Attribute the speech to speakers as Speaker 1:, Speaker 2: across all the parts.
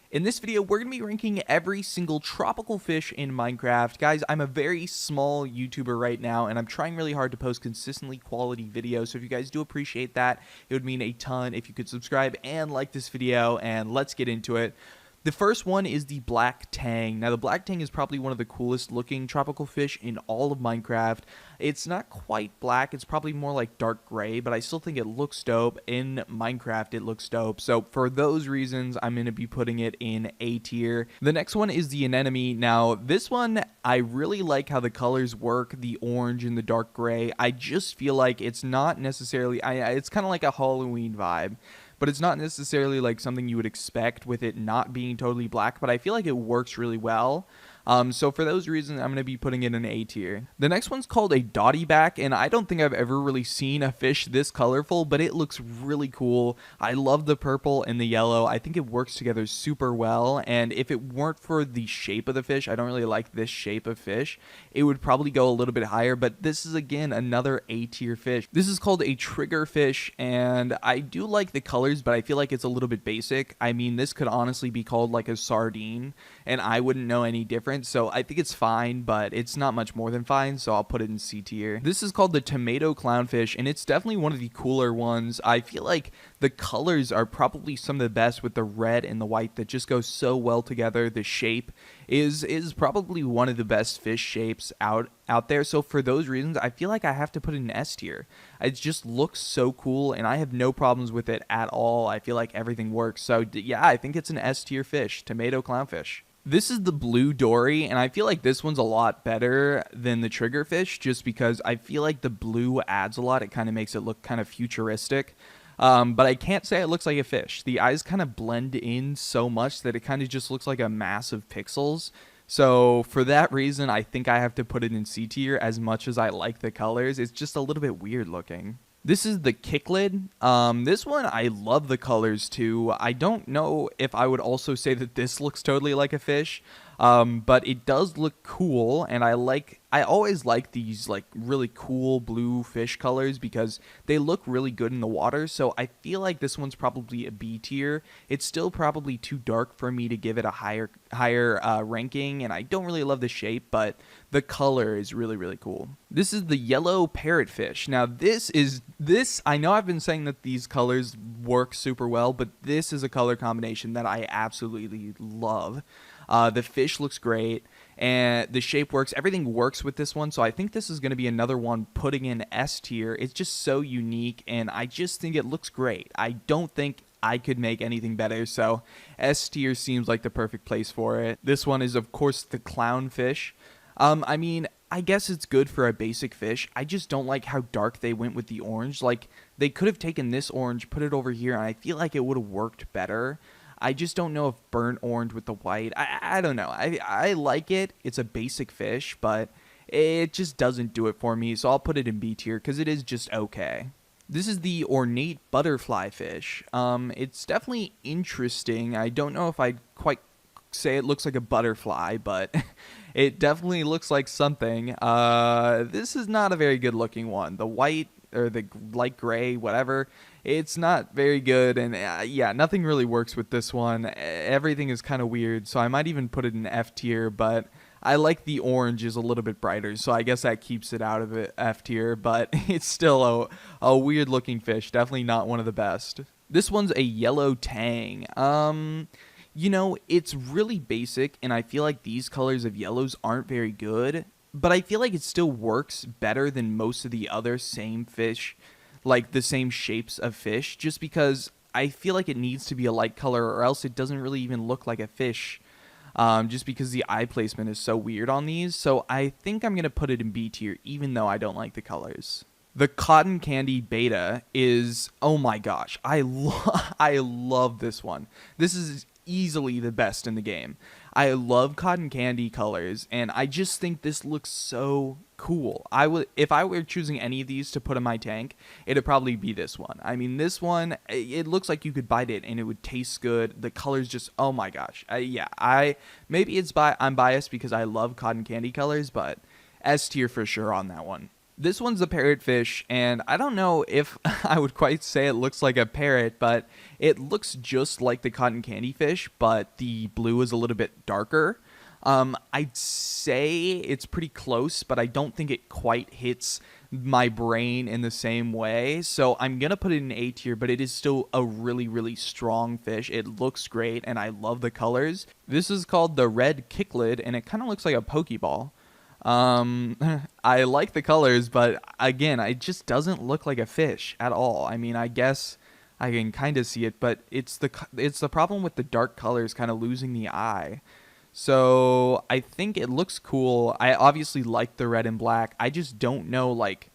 Speaker 1: In this video, we're going to be ranking every single tropical fish in Minecraft. Guys, I'm a very small YouTuber right now, and I'm trying really hard to post consistently quality videos, so if you guys do appreciate that, it would mean a ton if you could subscribe and like this video, and let's get into it. The first one is the black tang. Now, the black tang is probably one of the coolest looking tropical fish in all of Minecraft. It's not quite black, it's probably more like dark gray, but I still think it looks dope. In Minecraft, it looks dope. So for those reasons, I'm going to be putting it in A tier. The next one is the anemone. Now, this one, I really like how the colors work, the orange and the dark gray. I just feel like it's not necessarily, it's kind of like a Halloween vibe. But it's not necessarily like something you would expect with it not being totally black, but I feel like it works really well. So for those reasons, I'm going to be putting it in A tier. The next one's called a dotty back, and I don't think I've ever really seen a fish this colorful, but it looks really cool. I love the purple and the yellow. I think it works together super well, and if it weren't for the shape of the fish, I don't really like this shape of fish, it would probably go a little bit higher, but this is, again, another A tier fish. This is called a trigger fish, and I do like the colors, but I feel like it's a little bit basic. I mean, this could honestly be called like a sardine, and I wouldn't know any difference. So I think it's fine, but it's not much more than fine, so I'll put it in C tier. This is called the tomato clownfish, and it's definitely one of the cooler ones. I feel like the colors are probably some of the best with the red and the white that just go so well together. The shape is probably one of the best fish shapes out there. So for those reasons, I feel like I have to put it in S tier. It just looks so cool, and I have no problems with it at all. I feel like everything works. So yeah, I think it's an S tier fish, tomato clownfish. This is the blue dory, and I feel like this one's a lot better than the triggerfish just because I feel like the blue adds a lot. It kind of makes it look kind of futuristic. But I can't say it looks like a fish. The eyes kind of blend in so much that it kind of just looks like a mass of pixels. So for that reason, I think I have to put it in C tier as much as I like the colors. It's just a little bit weird looking. This is the kicklid. This one, I love the colors too. I don't know if I would also say that this looks totally like a fish, but it does look cool, and I always like these like really cool blue fish colors because they look really good in the water. So I feel like this one's probably a B tier. It's still probably too dark for me to give it a higher ranking, and I don't really love the shape, but the color is really cool. This is the yellow parrotfish. Now this I know I've been saying that these colors work super well, but this is a color combination that I absolutely love. The fish looks great, and the shape works. Everything works with this one, so I think this is going to be another one putting in S tier. It's just so unique, and I just think it looks great. I don't think I could make anything better, so S tier seems like the perfect place for it. This one is, of course, the clownfish. I mean, I guess it's good for a basic fish. I just don't like how dark they went with the orange. Like, they could have taken this orange, put it over here, and I feel like it would have worked better. I just don't know if burnt orange with the white. I don't know. I like it. It's a basic fish, but it just doesn't do it for me, so I'll put it in B tier because it is just okay. This is the ornate butterfly fish. It's definitely interesting. I don't know if I'd quite say it looks like a butterfly, but it definitely looks like something. This is not a very good looking one. The white or the light gray, whatever, it's not very good, and yeah, nothing really works with this one. Everything is kind of weird, so I might even put it in F tier, but I like the orange is a little bit brighter, so I guess that keeps it out of it F tier, but it's still a weird looking fish, definitely not one of the best. This one's a yellow tang. You know, it's really basic, and I feel like these colors of yellows aren't very good, but I feel like it still works better than most of the other same fish, like the same shapes of fish, just because I feel like it needs to be a light color or else it doesn't really even look like a fish, just because the eye placement is so weird on these. So I think I'm going to put it in B tier, even though I don't like the colors. The cotton candy beta is, oh my gosh, I love this one. This is easily the best in the game. I love cotton candy colors, and I just think this looks so cool. If I were choosing any of these to put in my tank, it'd probably be this one. I mean, this one, it looks like you could bite it and it would taste good. The colors just, oh my gosh. Maybe I'm biased because I love cotton candy colors, but S tier for sure on that one. This one's a parrotfish, and I don't know if I would quite say it looks like a parrot, but it looks just like the cotton candy fish, but the blue is a little bit darker. I'd say it's pretty close, but I don't think it quite hits my brain in the same way. So I'm going to put it in A tier, but it is still a really, really strong fish. It looks great, and I love the colors. This is called the red kicklid, and it kind of looks like a Pokeball. I like the colors, but again, it just doesn't look like a fish at all. I mean, I guess I can kind of see it, but it's the problem with the dark colors kind of losing the eye. So I think it looks cool. I obviously like the red and black. I just don't know, like,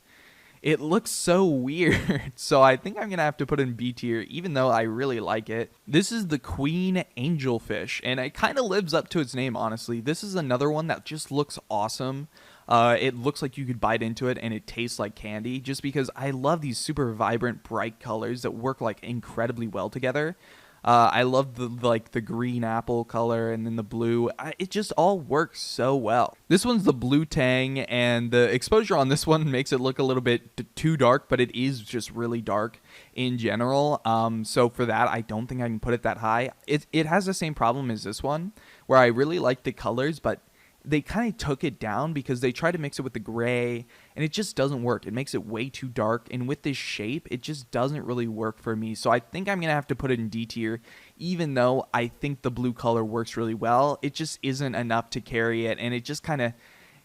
Speaker 1: it looks so weird. So I think I'm going to have to put it in B tier, even though I really like it. This is the queen angelfish, and it kind of lives up to its name, honestly. This is another one that just looks awesome. It looks like you could bite into it and it tastes like candy, just because I love these super vibrant, bright colors that work like incredibly well together. I love the green apple color and then the blue. It just all works so well. This one's the blue tang, and the exposure on this one makes it look a little bit too dark, but it is just really dark in general. So for that, I don't think I can put it that high. It has the same problem as this one, where I really like the colors, but they kind of took it down because they tried to mix it with the gray, and it just doesn't work. It makes it way too dark, and with this shape, it just doesn't really work for me. So I think I'm going to have to put it in D tier, even though I think the blue color works really well. It just isn't enough to carry it, and it just kind of,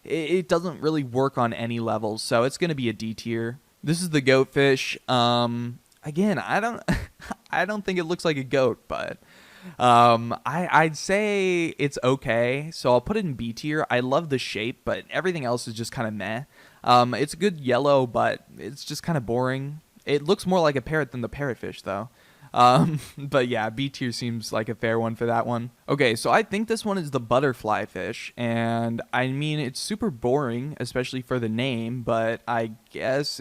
Speaker 1: it doesn't really work on any levels. So it's going to be a D tier. This is the goatfish. Again, I don't, I don't think it looks like a goat, but I'd say it's okay, so I'll put it in B tier. I love the shape, but everything else is just kind of meh. It's a good yellow, but it's just kind of boring. It looks more like a parrot than the parrotfish, though. But yeah, B tier seems like a fair one for that one. Okay, so I think this one is the butterfly fish, and I mean, it's super boring, especially for the name, but I guess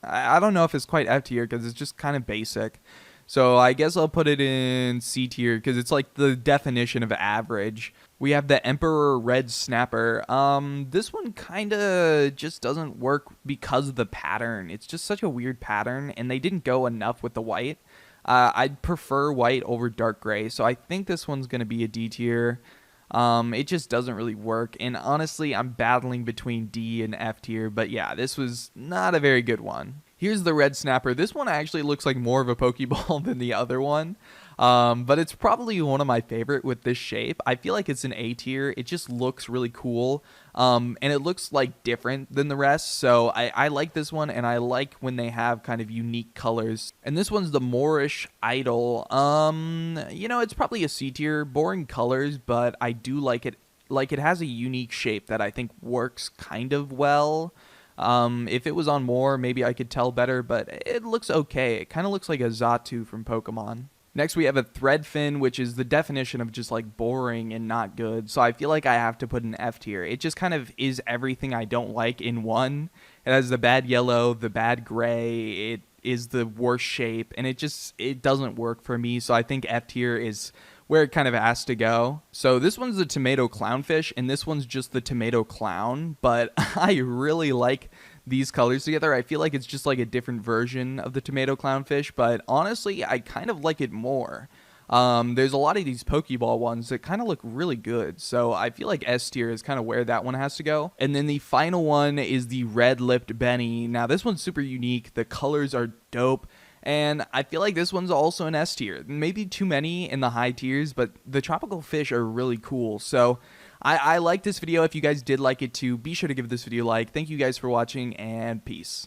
Speaker 1: I don't know if it's quite F tier because it's just kind of basic. So I guess I'll put it in C tier because it's like the definition of average. We have the Emperor Red Snapper. This one kind of just doesn't work because of the pattern. It's just such a weird pattern, and they didn't go enough with the white. I'd prefer white over dark gray, so I think this one's going to be a D tier. It just doesn't really work, and honestly, I'm battling between D and F tier, but yeah, this was not a very good one. Here's the red snapper. This one actually looks like more of a Pokeball than the other one. But it's probably one of my favorite with this shape. I feel like it's an A tier. It just looks really cool. And it looks like different than the rest. So I like this one, and I like when they have kind of unique colors. And this one's the Moorish Idol. You know, it's probably a C tier. Boring colors, but I do like it. Like, it has a unique shape that I think works kind of well. If it was on more, maybe I could tell better, but it looks okay. It kind of looks like a Xatu from Pokemon. Next, we have a Threadfin, which is the definition of just like boring and not good. So I feel like I have to put an F tier. It just kind of is everything I don't like in one. It has the bad yellow, the bad gray. It is the worst shape, and it doesn't work for me. So I think F tier is where it kind of has to go. So this one's the tomato clownfish, and this one's just the tomato clown, but I really like these colors together. I feel like it's just like a different version of the tomato clownfish, but honestly, I kind of like it more. There's a lot of these Pokeball ones that kind of look really good, so I feel like S tier is kind of where that one has to go. And then the final one is the red-lipped Benny. Now, this one's super unique. The colors are dope. And I feel like this one's also an S tier. Maybe too many in the high tiers, but the tropical fish are really cool. So I like this video. If you guys did like it too, be sure to give this video a like. Thank you guys for watching, and peace.